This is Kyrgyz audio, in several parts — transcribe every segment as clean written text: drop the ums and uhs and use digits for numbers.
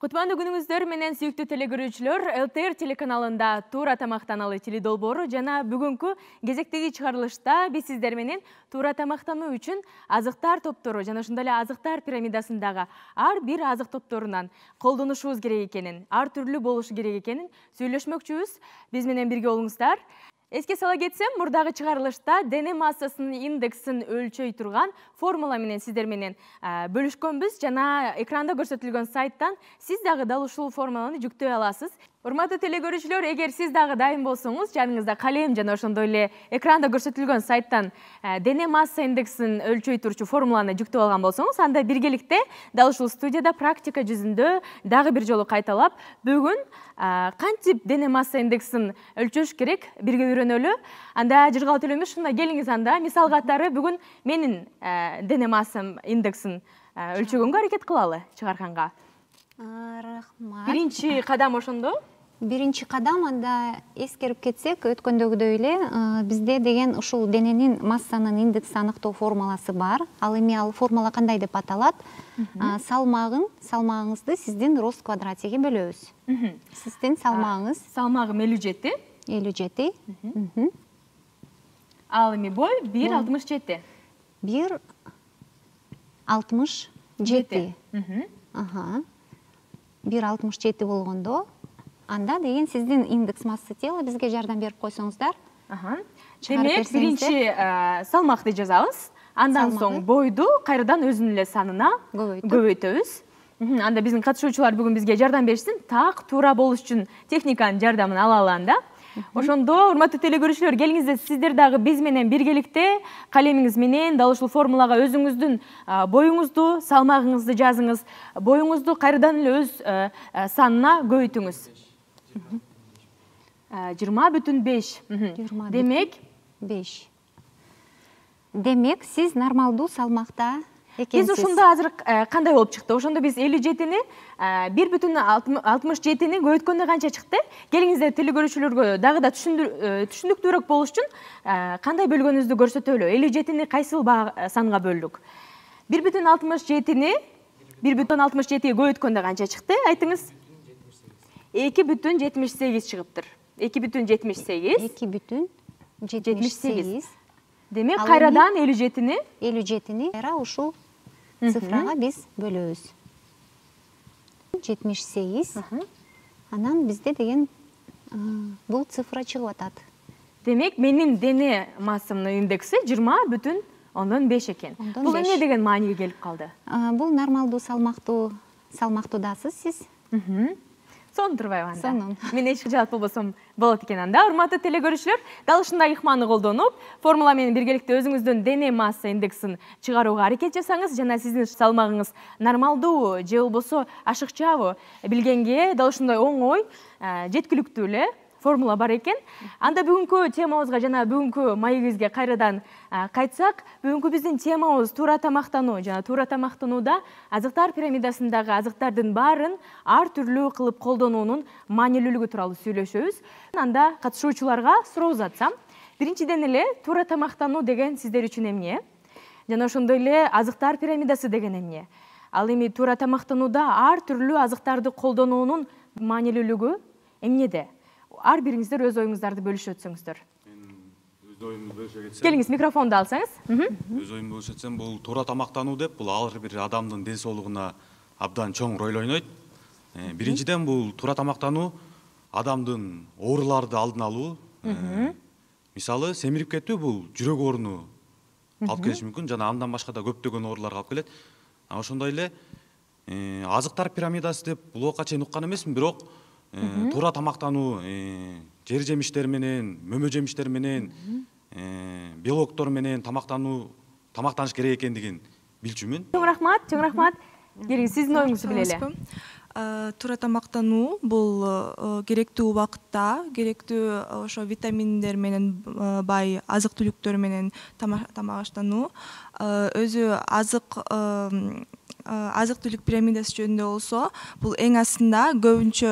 Кутмандуу күнүңүздөр менен сүйүктүү телекөрүүчүлөр, ЛТР телеканалында туура тамактаналы теледолбоору жана бүгүнкү кезектеги чыгарылышта биз сиздер менен туура тамактануу үчүн азыктар топтору жана ошондой эле азыктар пирамидасындагы ар бир азык топторунан колдонушубуз керек экенин, ар түрлүү болушу керек экенин сүйлөшмөкчүбүз. Биз менен бирге болуңуздар. Эске сала кетсем, мурдагы чыгарылышта дене массасынын индексин өлчөй турган формула менен сиздер менен бөлүшкөнбүз жана экранда көрсөтүлгөн сайттан сиз дагы дал ушул формуланы жүктөй аласыз. Урматтуу телекөрүүчүлөр, эгер сиз дагы дайым болсоңуз, жаныңызда калем жана ошондой эле экранда көрсөтүлгөн сайттан дене масса индексин өлчөй турчу формуланы жүктөп алган болсоңуз, анда биргеликте дал ушул студияда практика жүзүндө дагы бир жолу кайталап, бүгүн кантип дене масса индексин өлчөш керек бирге үйрөнөлү. Анда жыргалуу төлөмөш, ушундай келиңиз, анда мисал катары бүгүн менин дене массам индексин өлчөгөнгө аракет кылалы чыгарганга. Рахмат. Биринчи кадам ошондо? Биринчи кадам, анда эскерип кетсек, өткөндөгүдөй эле бизде деген ушул дененин массанын индекси аныктоо формуласы бар. Ал эми ал формула кандай деп аталат? Салмагыңызды сиздин рост квадратиге бөлөбүз. Сиздин салмагыңыз? Салмагым 57. 57. Ал эми бой 1,67. 1,67. 1,67 болгондо, анда деген сиздин индекс масса тела бизге жардам берип койсоңуздар. Демек, биринчи салмакты жазабыз, андан соң бойду кайрадан өзүнүн эле санына көбөйтөбүз. Анда биздин катышуучулар бүгүн бизге жардам беришсин, так туура болуш үчүн техниканын жардамын ала алганда. Ошондо, урматтуу телекөрүүчүлөр, келиңиздер, сиздер дагы биз менен биргеликте калемиңиз менен дал ушул формулага өзүңүздүн боюңузду, салмагыңызды жазыңыз, боюңузду кайрадан эле өз санына көбөйтүңүз. 20,5. Демек 5. Демек, сиз нормалдуу салмакта экенсиз. Биз ушунда азыр кандай болуп чыкты? Ошондо биз 57-ни 1,67-ни көбөйткөндө канча чыкты? Келиңиздер, телекөрүүчүлөргө дагы да түшүндүктүүрөөк болуш үчүн кандай бөлгөнүздү көрсөтөлү. 57-ни кайсыл санга бөлдүк? 1,67-ни 1,67-ге көбөйткөндө канча чыкты? Айтыңыз. 2,78 чыгыптыр. 2,78. 2,78. Демек, кайрадан 57-ни кайра ушул цифрага биз бөлөбүз. 78. Анан бизде деген бул цифра чыгып атат. Демек, менин дене массамдын индекси 20,5 экен. Бул эмне деген мааниге келип калды? Бул нормалдуу салмактуудасыз сиз. Сонун турбайбы анда? Сонун. Мен эч жалат болбосом болот экен анда. Урматтуу телекөрүүчүлөр, дал ушундай ыкманы колдонуп, формула менен биргеликте өзүңүздүн дене масса индексин чыгарууга аракет жасаңыз жана сиздин салмагыңыз нормалдуу же болбосо ашыкчабы билгенге дал ушундай оңой, жеткиликтүү эле формула бар экен. Анда бүгүнкү темабызга жана бүгүнкү маегибизге кайрадан кайтсак, бүгүнкү биздин темабыз туура тамактануу жана туура тамактанууда азыктар пирамидасындагы азыктардын баарын ар түрлүү кылып колдонуунун маанилүүлүгү тууралуу сүйлөшөбүз. Анда катышуучуларга суроо узатсам, биринчиден эле туура тамактануу деген сиздер үчүн эмне? Жана ошондой эле азыктар пирамидасы деген эмне? Ал эми туура тамактанууда ар түрлүү азыктарды колдонуунун маанилүүлүгү эмнеде? Ар бириңиздер өз оюңуздарды бөлүшүп өтсөңүздөр. Өз оюмду бөлүшө кетсем. Келиңиз, микрофонду алсаңыз. Өз оюмду бөлүшө кетсем, бул туура тамактануу деп, бул ар бир адамдын ден соолугуна абдан чоң роль ойнойт. Биринчиден, бул туура тамактануу адамдын ооруларды алдын алуу. Мисалы, семирип кетүү бул жүрөк ооруну алып келиши мүмкүн, жана андан башка да көптөгөн ооруларга алып келет. Ошондой эле азыктар пирамидасы деп булга чейин уккан эмесмин, бирок туура тамактануу жер жемиштер менен, мөмө жемиштер менен, белоктор менен тамактаныш керек экендигин билчүмүн. Чоң рахмат. Келиңиз, сиздин оюңузду билели. Туура тамактануу бул керектүү убакытта керектүү ошо витаминдер менен бай азык түлүктөр менен тамак өзү азык түлүк пирамидасы жөнүндө болсо бул эң астында көбүнчө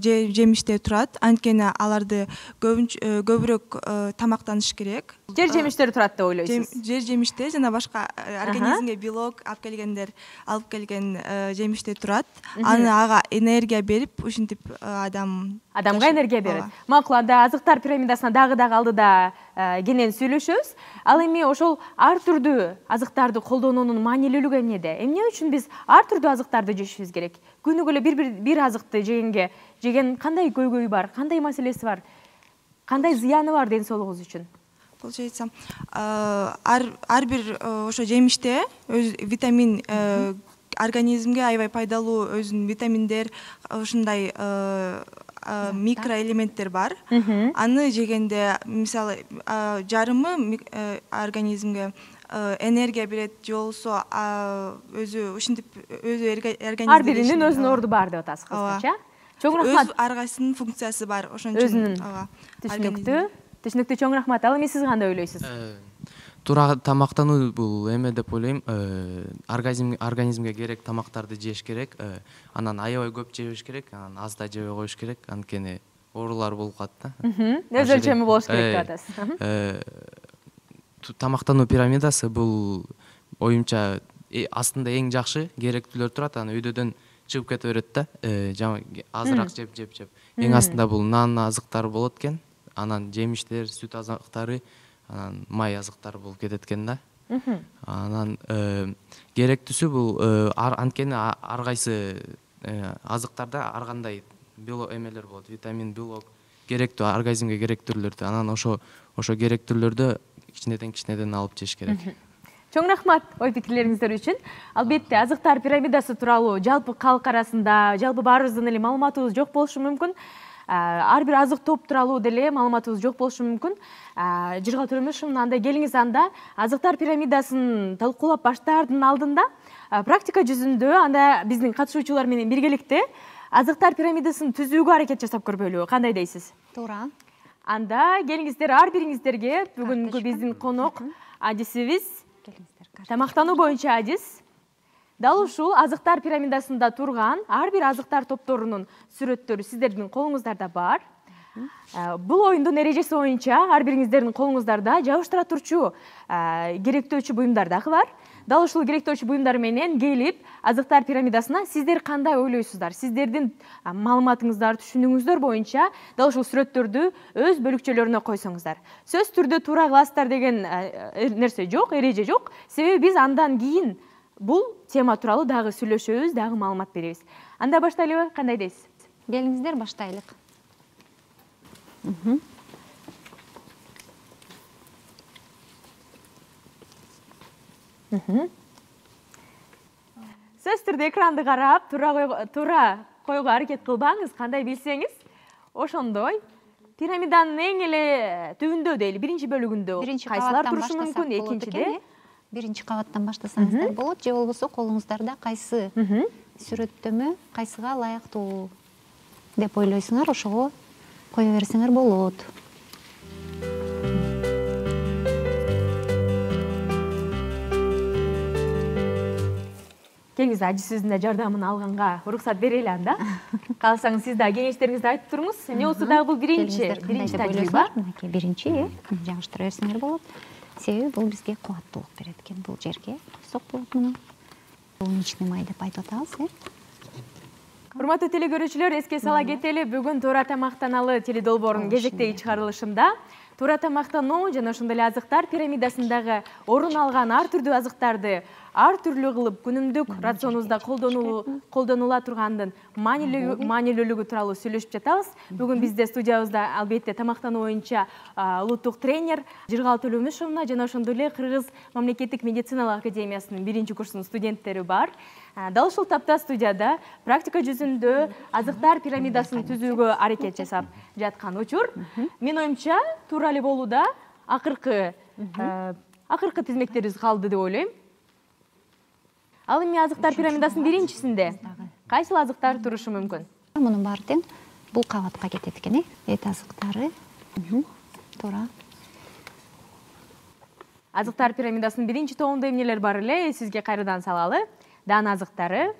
жемиштер турат, анткени аларды көбүрөөк тамактаныш керек. Жер жемиштери турат деп ойлойсуз? Жер жемиштер жана башка организмге белок алып келген жемиштер турат. Аны ага энергия берип, ушинтип адамга энергия берет. Макул, анда азыктар пирамидасына дагы алдыда кенен сүйлөшөбүз. Ал эми ошол ар түрдүү азыктарды колдонуунун маанилүүлүгү эмнеде? Эмне үчүн биз ар түрдүү азыктарды жешибиз керек? Күнүгө эле бир азыкты жеген кандай көйгөйү бар, кандай маселеси бар, кандай зыяны бар ден соолугубуз үчүн? Получается, ар бир ошо жемиште өз витамин организмге аябай пайдалуу өзүнүн витаминдер, ушундай микроэлементтер бар. Аны жегенде, мисалы, жарымы организмге энергия берет, же болбосо өзү ушинтип өзү организмде ар биринин өзүнүн орду бар деп атасыз кыскача. Чоң рахмат. Өз ар кайсынын функциясы бар, ошон үчүн. Түшүнүктүү, чоң рахмат. Ал эми сиз кандай ойлойсуз? Туура тамактануу бул эме деп ойлойм, организмге керек тамактарды жеш керек, анан аябай көп жебеш керек, анан аз да жебей коюш керек, анткени оорулар болуп калат да. Өз өлчөмү болуш керек деп атасыз. Тамактануу пирамидасы бул оюмча астында эң жакшы керектүүлөр турат, анан өйдөдөн чыгып кете берет да, азыраак жеп. Эң астында бул нан азыктары болот экен, анан жемиштер, сүт азыктары, анан май азыктары болуп кетет экен да. Анан керектүүсү бул анткени ар кайсы азыктарда ар кандай эмелер болот, витамин, белок, керектүү организмге керектүүлөрдү. Анан ошо керектүүлөрдү кичинеден алып жеш керек. Чоң рахмат ой пикирлериңиздер үчүн. Албетте, азыктар пирамидасы тууралуу жалпы калк арасында, жалпы баарыбыздын эле маалыматыбыз жок болушу мүмкүн. Ар бир азык топ тууралуу деле маалыматыбыз жок болушу мүмкүн. Жыргал Төлөмүшевна, анда келиңиз, анда азыктар пирамидасын талкуулап баштаардын алдында практика жүзүндө анда биздин катышуучулар менен биргеликте азыктар пирамидасын түзүүгө аракет жасап көрбөйлүбү? Кандай дейсиз? Туура. Анда келиңиздер, ар бириңиздерге бүгүнкү биздин конок адисибиз, тамактануу боюнча адис, дал ушул азыктар пирамидасында турган ар бир азыктар топторунун сүрөттөрү сиздердин колуңуздарда бар. Бул оюндун эрежеси боюнча ар бириңиздердин колуңуздарда жабыштыра турчу керектөөчү буюмдар дагы бар. Дал ушул керектөөчү буюмдар менен келип азыктар пирамидасына сиздер кандай ойлойсуздар? Сиздердин маалыматыңыздар, түшүнүгүңүздөр боюнча дал ушул сүрөттөрдү өз бөлүкчөлөрүнө койсоңуздар. Сөз түрдө туура кыласыздар деген нерсе жок, эреже жок. Себеби биз андан кийин бул тема тууралуу дагы сүйлөшөбүз, дагы маалымат беребиз. Анда баштайлыбы? Кандай дейсиз? Келиңиздер, баштайлык. Сөз түрдө экранды карап, туура койго аракет кылбаңыз, кандай билсеңиз, ошондой пирамиданын эң эле түбүндө дейли, биринчи бөлүгүндө кайсылар турушу мүмкүн, экинчиде? Биринчи кабаттан баштасаңыздар болот, же болбосо колуңуздарда кайсы сүрөттөмө кайсыга ылайыктуу деп ойлойсуңар, ошого кое берсеңер болот. Келиңиз, ажисибиздин да жардамын алганга уруксат берели анда. Кааласаңыз сиз да кеңештериңизди айтып туруңуз. Эмне болсо дагы бул биринчи тажрыйба. Биринчи, жабыштыра берсеңер болот. Себеби бул бизге кубаттуулук берет экен, бул жерге сок болот муну. Улуничный май деп айтып атабыз, Урматтуу телекөрүүчүлөр, эске сала кетели, бүгүн туура тамактаналы теледолбоорунун кезектеги чыгарылышында туура тамактануу жана ошондой эле азыктар пирамидасындагы орун алган ар түрдүү азыктарды ар түрлүү кылып күнүмдүк рационубузда колдонула тургандын маанилүүлүгү тууралуу сүйлөшүп жатабыз. Бүгүн бизде студиябызда албетте тамактануу боюнча улуттук тренер Жыргал Төлөмүшевна жана ошондой эле Кыргыз мамлекеттик медициналык академиясынын биринчи курсунун студенттери бар. Дал ушул тапта студияда практика жүзүндө азыктар пирамидасын түзүүгө аракет жасап жаткан учур. Мен оюмча туура эле болууда, акыркы тизмектерибиз калды деп ойлойм. Ал эми азыктар пирамидасынын биринчисинде Кайсыл азыктар турушу мүмкүн? Мунун баары тең бул кабатка кетет экен, эт азыктары. Туура. Азыктар пирамидасынын биринчи тобунда эмнелер бар эле? Сизге кайрадан салалы. Дан азыктары,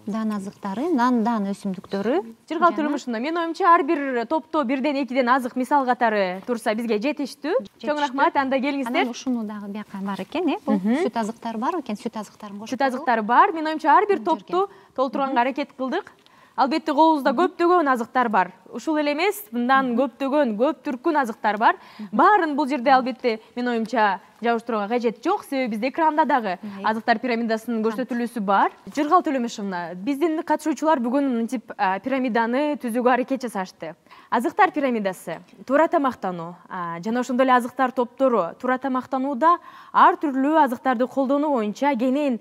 Дан азыктары, нандан өсүмдүктөрү. жыргал турмушунда менин оюмча ар бир топто бирден экиден азык мисал катары турса бизге жетиштүү. Чоң рахмат, анда келиңиздер. Анан ушуну дагы бияка бар экен, бул сүт азыктары бар экен, сүт азыктарын кошуп. Сүт азыктары бар. Менин оюмча ар бир топту толтурганга аракет кылдык. Албетте колубузда көптөгөн азыктар бар. Ушул эле эмес, мындан көптөгөн, көп түркүн азыктар бар. Баарын бул жерде албетте менин оюмча жабыштырууга кажет жок, себеби бизде экранда дагы азыктар пирамидасынын көрсөтүлүүсү бар. Жыргал Төлөмишовна, биздин катышуучулар бүгүн мынтип пирамиданы түзүүгө аракет жасашты. Азыктар пирамидасы, туура тамактануу жана ошондой эле азыктар топтору, туура тамактанууда ар түрлүү азыктарды колдонуу боюнча кенен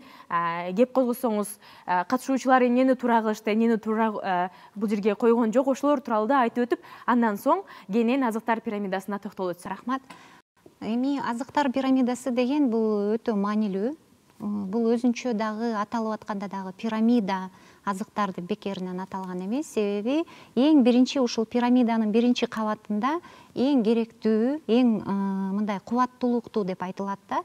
кеп козгосоңуз, катышуучулар эмнени туура кылышты, эмнени туура бул жерге койгон жок, ошолор тууралуу да айтып өтүп, андан соң кенен азыктар пирамидасына токтолуп өтсөк. Рахмат. Эми азыктар пирамидасы деген бул өтө маанилүү. Бул өзүнчө дагы аталып атканда дагы пирамида азыктарды бекеринен аталган эмес, себеби эң биринчи ушул пирамиданын биринчи кабатында эң керектүү, эң мындай кубаттуулуктуу деп айтылат да,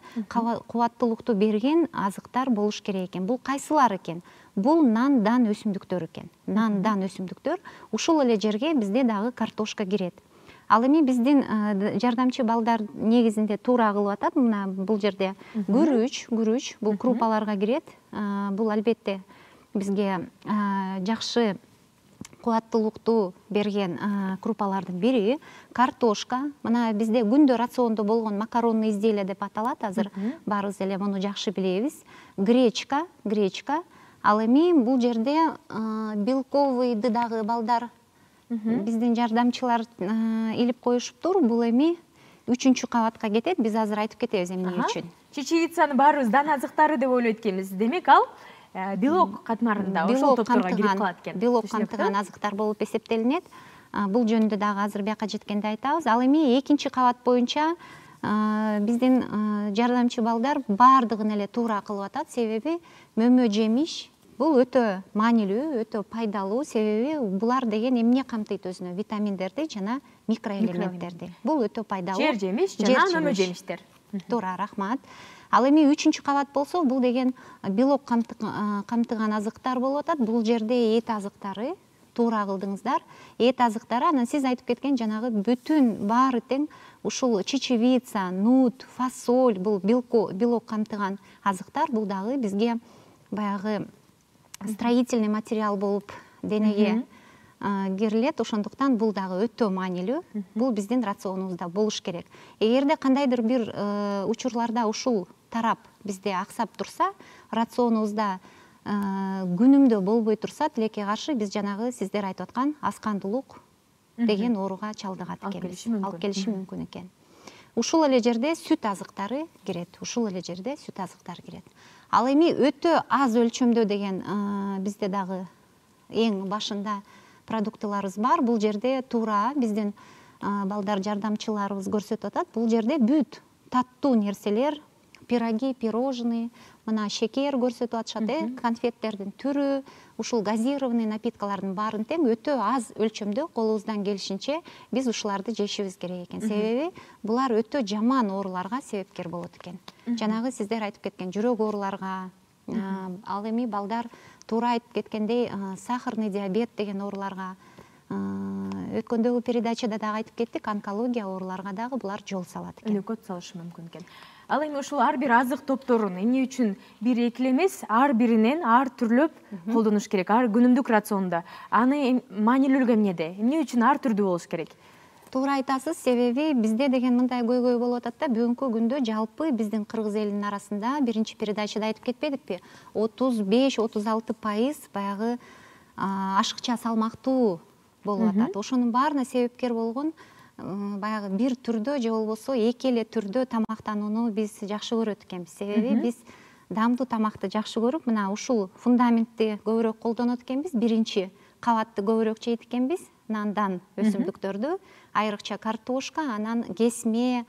кубаттуулукту берген азыктар болуш керек экен. Бул кайсылар экен? Бул нандан өсүмдүктөр экен. Нандан өсүмдүктөр. Ушул эле жерге бизде дагы картошка кирет. Ал эми биздин жардамчы балдар негизинде туура кылып атат. Мына бул жерде күрүч, бул крупаларга кирет. Бул албетте бизге жакшы кубаттуулукту берген крупалардын бири. Картошка, мына бизде күндө рациондо болгон макаронный изделие деп аталат, азыр баарыбыз эле муну жакшы билебиз. Гречка. Ал эми бул жерде белковыйды дагы балдар биздин жардамчылар илип коюшуптур. Бул эми 3-чү кабатка кетет. Биз азыр айтып кетебиз эмне үчүн. Чечевицаны баарыбыз дан азыктары деп ойлойт экенбиз. Демек ал белок катмарында ошол топторго кирип калат экен. Белок камтыган азыктар болуп эсептелинет. Бул жөнүндө дагы азыр бияка жеткенде айтабыз. Ал эми 2-чи кабат боюнча биздин жардамчы балдар баардыгын эле туура кылып атат, себеби мөмө жемиш бул өтө маанилүү, өтө пайдалуу, себеби булар деген эмне камтыйт өзүнө? Витаминдерди жана микроэлементтерди. Бул өтө пайдалуу. Жер жемиш жана мөмө жемиштер. Туура, рахмат. Ал эми 3-чү кабат болсо, бул деген белок камтыган азыктар болуп атат. Бул жерде эт азыктары, туура кылдыңыздар. Эт азыктары, анан сиз айтып кеткен жанагы бүтүн баары тең ушул чечевица, нут, фасоль, бул белок камтыган азыктар, бул дагы бизге баягы строительный материал болуп денеге кирилет. Ошондуктан бул дагы өтө маанилүү. Бул биздин рационубузда болуш керек. Эгерде кандайдыр бир учурларда ушул тарап бизде аксап турса, рационубузда күнүмдө болбой турса, тилекке каршы биз жанагы сиздер айтып аткан аскандуулук деген ооруга чалдыгат экенбиз. Алып келиши мүмкүн экен. Ушул эле жерде сүт азыктары кирет. Ал эми өтө аз өлчөмдө деген бизде дагы эң башында продуктыларыбыз бар. Бул жерде туура биздин балдар жардамчыларыбыз көрсөтүп атат. Бул жерде бүт таттуу нерселер, пироги, пирожные, мына шекер көрсөтүп атышат, конфеттердин түрү, ушул газированный напиткалардын баарын тең өтө аз өлчөмдө колубуздан келишинче биз ушуларды жешибиз керек экен. Себеби булар өтө жаман ооруларга себепкер болот экен. Жанагы сиздер айтып кеткен жүрөк ооруларга, ал эми балдар туура айтып кеткендей сахарный диабет деген ооруларга, өткөндөгү передачада дагы айтып кеттик, онкология ооруларга дагы булар жол салат экен. Өнөкөт салышы мүмкүн экен. Ал эми ушул ар бир азык топторун эмне үчүн бир экил эмес, ар биринен ар түрлөп колдонуш керек, ар күнүмдүк рациондо. Аны маанилүүлүгү эмнеде? Эмне үчүн ар түрдүү болуш керек? Туура айтасыз, себеби бизде деген мындай көйгөй болуп атат да, бүгүнкү күндө жалпы биздин кыргыз элинин арасында биринчи передачада айтып кетпедикпи? 35-36% баягы ашыкча салмактуу болуп атат. Ошонун баарына себепкер болгон баягы бир түрдө же болбосо эки эле түрдө тамактанууну биз жакшы көрөт экенбиз. Себеби биз дамдуу тамакты жакшы көрүп, мына ушул фундаментти көбүрөөк колдонот экенбиз. Биринчи кабатты көбүрөөк жейт экенбиз. Нандан өсүмдүктөрдү, айрыкча картошка, анан кесме,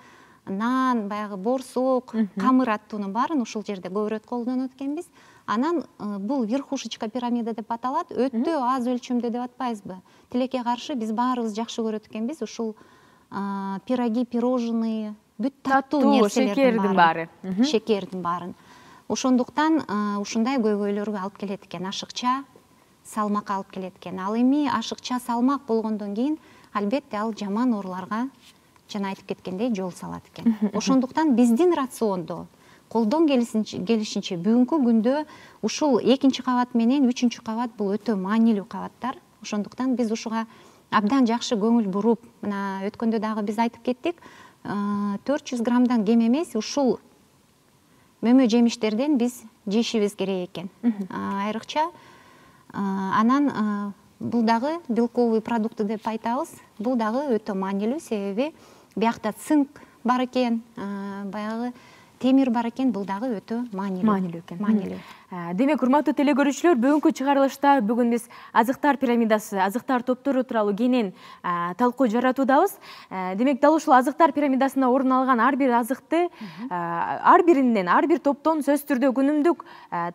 нан, баягы борсок, камыр аттуунун баарын ушул жерде көбүрөөк колдонот экенбиз. Анан бул верхушечка пирамида деп аталат, өтө аз өлчөмдө деп атпайбызбы? Тилекке каршы биз баарыбыз жакшы көрөт экенбиз ушул пироги, пирожные, бүт таттуу нерселердин баары. Шекердин баарын. Ошондуктан ушундай көйгөйлөргө алып келет экен, ашыкча салмак алып келет экен. Ал эми ашыкча салмак болгондон кийин албетте ал жаман ооруларга жана айтып кеткендей жол салат экен. Ошондуктан биздин рациондо колдон келишинче бүгүнкү күндө ушул 2-кабат менен 3-кабат бул өтө маанилүү кабаттар. Ошондуктан биз ушуга абдан жакшы көңүл буруп, мына өткөндө дагы биз айтып кеттик, 400 граммдан кем эмес ушул мөмө жемиштерден биз жешибиз керек экен. Айрыкча анан бул дагы белковый продукты деп айтабыз. Бул дагы өтө маанилүү, себеби биякта цинк бар экен, баягы темир бар экен, бул дагы өтө маанилүү экен. Демек, урматтуу телекөрүүчүлөр, бүгүнкү чыгарылышта бүгүн биз азыктар пирамидасы, азыктар топтору тууралуу кенен талкуу жаратуудабыз. Демек, дал ушул азыктар пирамидасында орун алган ар бир азыкты ар биринен, ар бир топтон сөзсүз түрдө күнүмдүк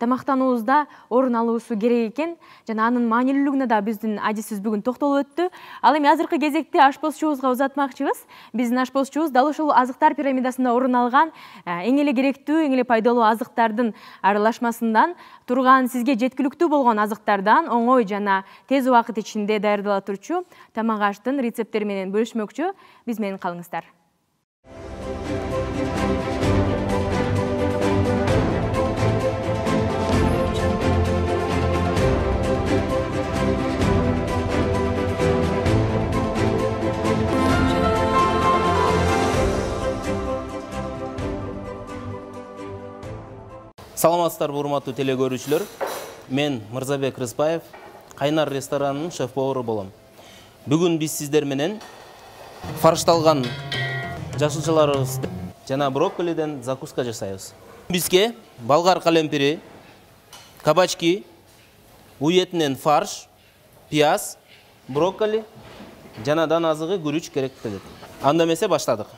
тамактануубузда орун алуусу керек экен. Жана анын маанилүүлүгүнө да биздин адисибиз бүгүн токтолуп өттү. Ал эми азыркы кезекте ашпозчубузга узатмакчыбыз. Биздин ашпозчубуз дал ушул азыктар пирамидасында орун алган эң эле керектүү, эң эле пайдалуу азыктардын аралашмасында турган, сизге жеткиликтүү болгон азыктардан оңой жана тез убакыт ичинде даярдала турчу тамак аштын рецепттери менен бөлүшмөкчү. Биз менен калыңыздар. Саламатсыздарбы, урматтуу телекөрүүчүлөр. Мен Мырзабек Рыспаев, Кайнар ресторанынын шеф-повару болом. Бүгүн биз сиздер менен фаршталган жашылчаларыбыз жана брокколиден закуска жасайбыз. Бизге болгар калемпири, кабачки, уй этинен фарш, пияз, брокколи жана дан азыгы күрүч керек келет. Анда эмесе баштадык.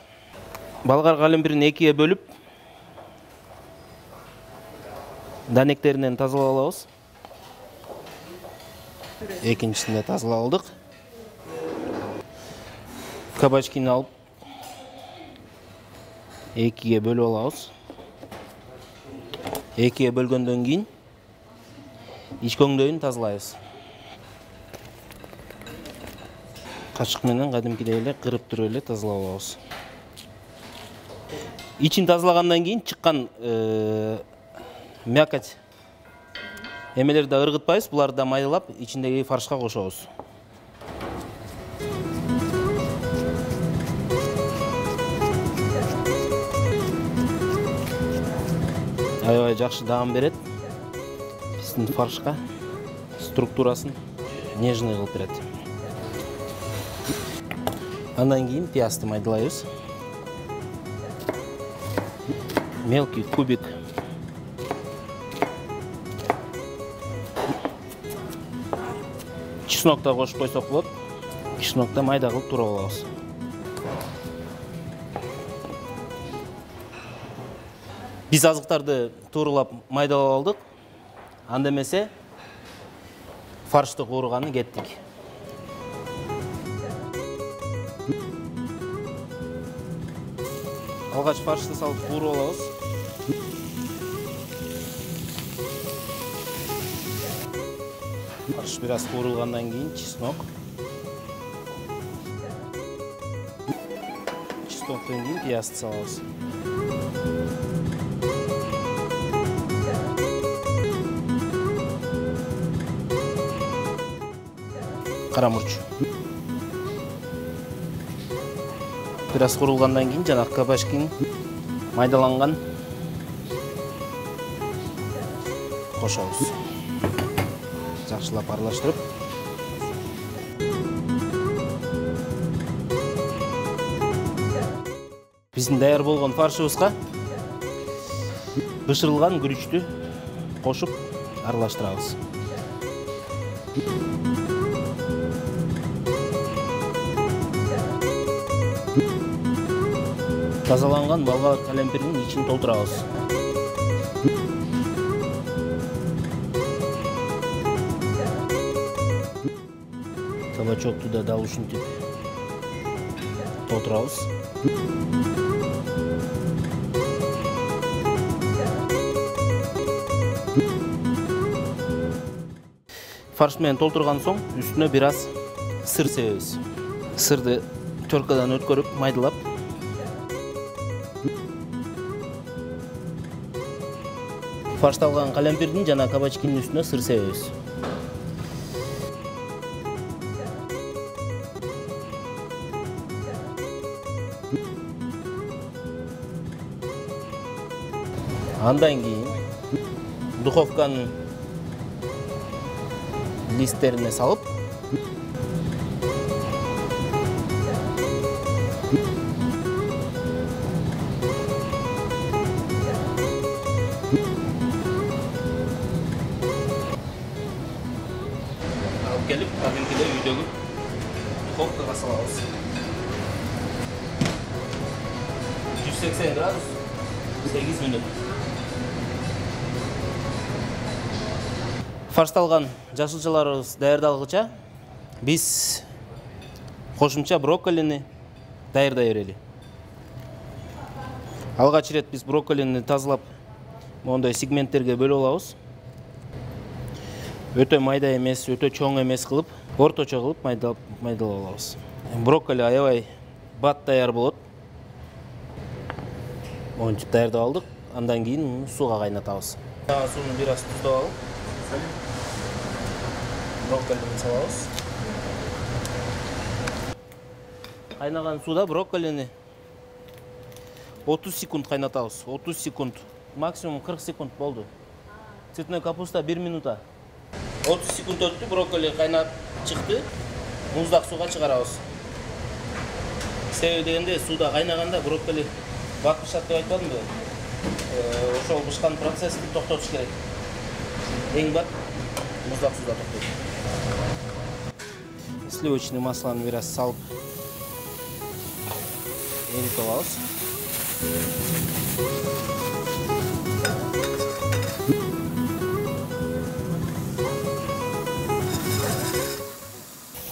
Болгар калемпирин экиге бөлүп, данектеринен тазалап алабыз. Экинчисинде тазалап алдык. Кабачкини алып экиге бөлүп алабыз. Экиге бөлгөндөн кийин ич көңдөйүн тазалайбыз. Качык менен кадимкидей эле кырып туруп эле тазалап алабыз. Ичин тазалагандан кийин чыккан мякоть эмелерди ыргытпайбыз, буларды майдалап ичиндеги фаршка кошобуз. Аябай жакшы даам берет. Биздин фаршка структурасын нежный кылып берет. Андан кийин пиязды майдалайбыз. Мелкий кубик. Чеснокта кошуп койсок болот. Чеснокта майда кылып туруп алабыз. Биз азыктарды туурулап майдалап алдык. Анда эмесе фаршты куурганы кеттик. Алгач фаршты салып кууруп алабыз. Фарш бир аз куурулгандан кийин чеснок. Чесноктон кийин пиязды салабыз. Кара мурч. Бир аз куурулгандан кийин жанагы кабачкинин майдаланган кошобуз. Жакшылап аралаштырып. Биздин даяр болгон фаршыбызга бышырылган күрүчтү кошуп аралаштырабыз. Тазаланган болгар калемпирдин ичин толтурабыз. кабачокту да дал ушинтип толтурабыз. Фарш менен толтурган соң үстүнө бир аз сыр себебиз. Сырды теркадан өткөрүп, майдалап. Фаршталган калемпирдин жана кабачкинин үстүнө сыр себебиз. Андан кийин духовканын листтерине салып, алып келип, кадимкидей үйдөгү духовкага салабыз. 180 градус 8 минут. Фаршталган жашылчаларыбыз даярдалгыча биз кошумча брокколини даярдай берели. Алгач ирет биз брокколини тазалап, мондай сегменттерге бөлүп алабыз. Өтө майда эмес, өтө чоң эмес кылып, орточо кылып майдалап алабыз. Брокколи аябай бат даяр болот. Монтип даярдап алдык. Андан кийин сууга кайнатабыз. Сууну бир аз туздап алып, брокколини салабыз. Кайнаган сууда брокколини 30 секунд кайнатабыз. 30 секунд, максимум 40 секунд болду. Цветной капуста 1 минута. 30 секунд өттү, брокколи кайнап чыкты. Муздак сууга чыгарабыз. Себеби дегенде сууда кайнаганда брокколи бат бышат деп айтпадымбы? Ошол бышкан процессти токтотуш керек. Эң бат муздак сууда токтойт. Сливочный масланы бир аз салып эритип алабыз.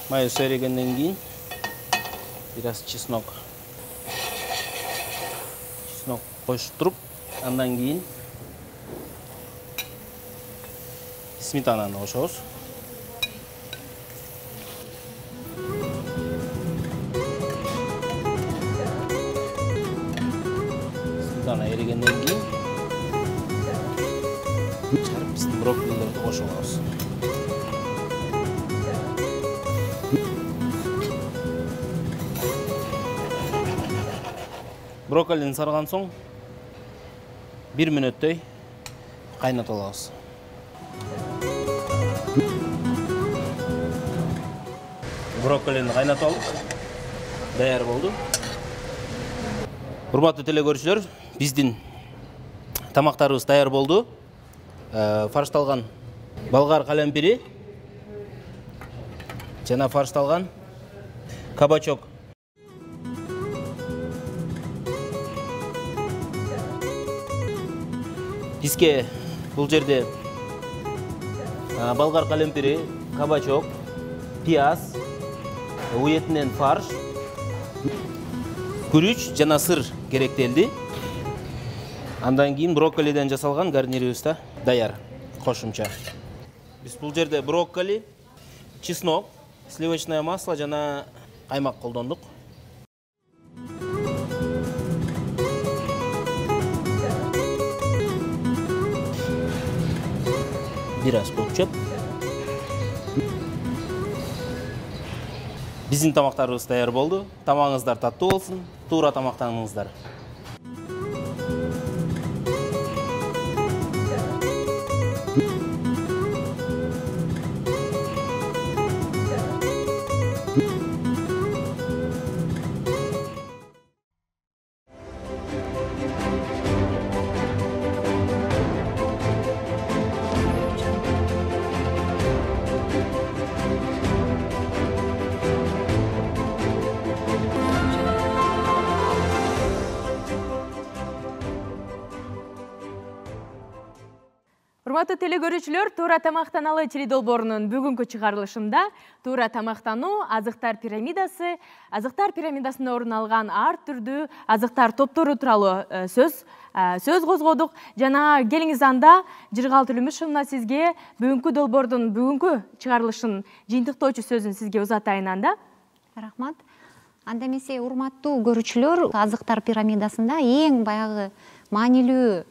Майонез эригенден кийин бир аз чеснок коштуруп, андан кийин сметананы кошобуз. Сметана эригенден кийин чыгарып биздин брокколилерди кошуп алабыз. Брокколини сарган соң 1 мүнөттөй кайнатып алабыз. Брокколини кайнатып алдык. Даяр болду. Урматтуу телекөрүүчүлөр, биздин тамактарыбыз даяр болду. Фаршталган болгар калемпири жана фаршталган кабачок. Бизге бул жерде болгар калемпири, кабачок, пияз, уетинен фарш, күрүч жана сыр керектелди. Андан кийин брокколиден жасалган гарнирибиз да даяр кошумча. Биз бул жерде брокколи, чеснок, сливочное масло жана каймак колдондук. Бир аз көкчөп. Биздин тамактарыбыз даяр болду. Тамагыңыздар таттуу болсун. Туура тамактаныңыздар. Урматтуу теле көрүүчүлөр, туура тамактаналы теледолбоорунун бүгүнкү чыгарылышында туура тамактануу, азыктар пирамидасы, азыктар пирамидасында орун алган ар түрдүү азыктар топтору тууралуу сөз козгодук. Жана келиңиз анда Жыргал Төлөмүшовна сизге бүгүнкү долбоордун бүгүнкү чыгарылышын жыйынтыктоочу сөзүн сизге узатайын анда. Рахмат. Анда эмесе урматтуу көрүүчүлөр, азыктар пирамидасында эң баягы маанилүү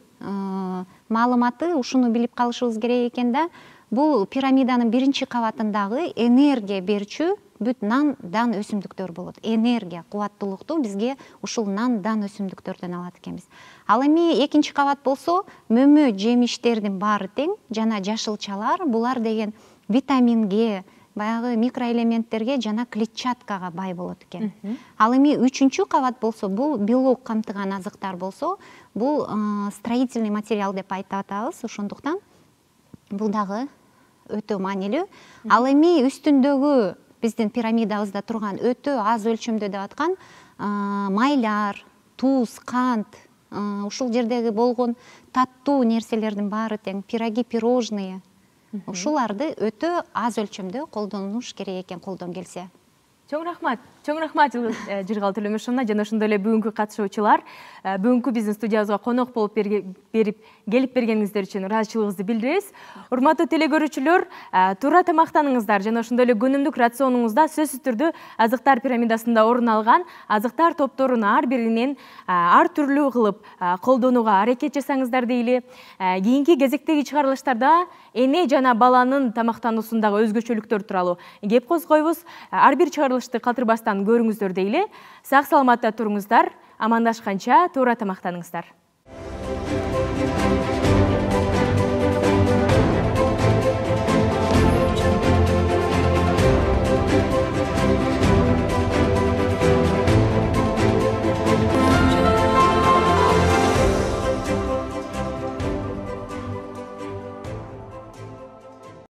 маалыматы ушуну билип калышыбыз керек экен да. Бул пирамиданын биринчи кабатындагы энергия берүүчү бүт нан, дан өсүмдүктөр болот. Энергия, кубаттуулукту бизге ушул нан, дан өсүмдүктөрдөн алат экенбиз. Ал эми экинчи кабат болсо, мөмө жемиштердин баары тең, жана жашылчалар, булар деген витаминге, баягы микроэлементтерге жана клетчаткага бай болот экен. Ал эми үчүнчү кабат болсо, бул белок камтыган азыктар болсо, бул строительный материал деп айтып атабыз. Ошондуктан бул дагы өтө маанилүү. Ал эми үстүндөгү биздин пирамидабызда турган өтө аз өлчөмдө деп аткан майлар, туз, кант, ушул жердеги болгон таттуу нерселердин баары тең, пироги, пирожные, ушуларды өтө аз өлчөмдө колдонуш керек экен, колдон келсе. Чоң рахмат Жыргал Төлөмүшовна жана ошондой эле бүгүнкү катышуучулар, бүгүнкү биздин студиябызга конок болуп келип бергениңиздер үчүн ыраазычылыгыбызды билдиребиз. Урматтуу теле көрүүчүлөр, туура тамактаныңыздар жана ошондой эле күнүмдүк рационуңузда сөзсүз түрдө азыктар пирамидасында орун алган азыктар топторун ар биринен ар түрлүү кылып колдонууга аракет жасаңыздар дейли. Кийинки кезектеги чыгарылыштарда эне жана баланын тамактануусундагы өзгөчөлүктөр тууралуу кеп козгойбуз. Ар бир чыгарылышты калтырбастан көрүңүздөр дейли. Сак саламатта туруңуздар, амандашканча туура тамактаныңыздар.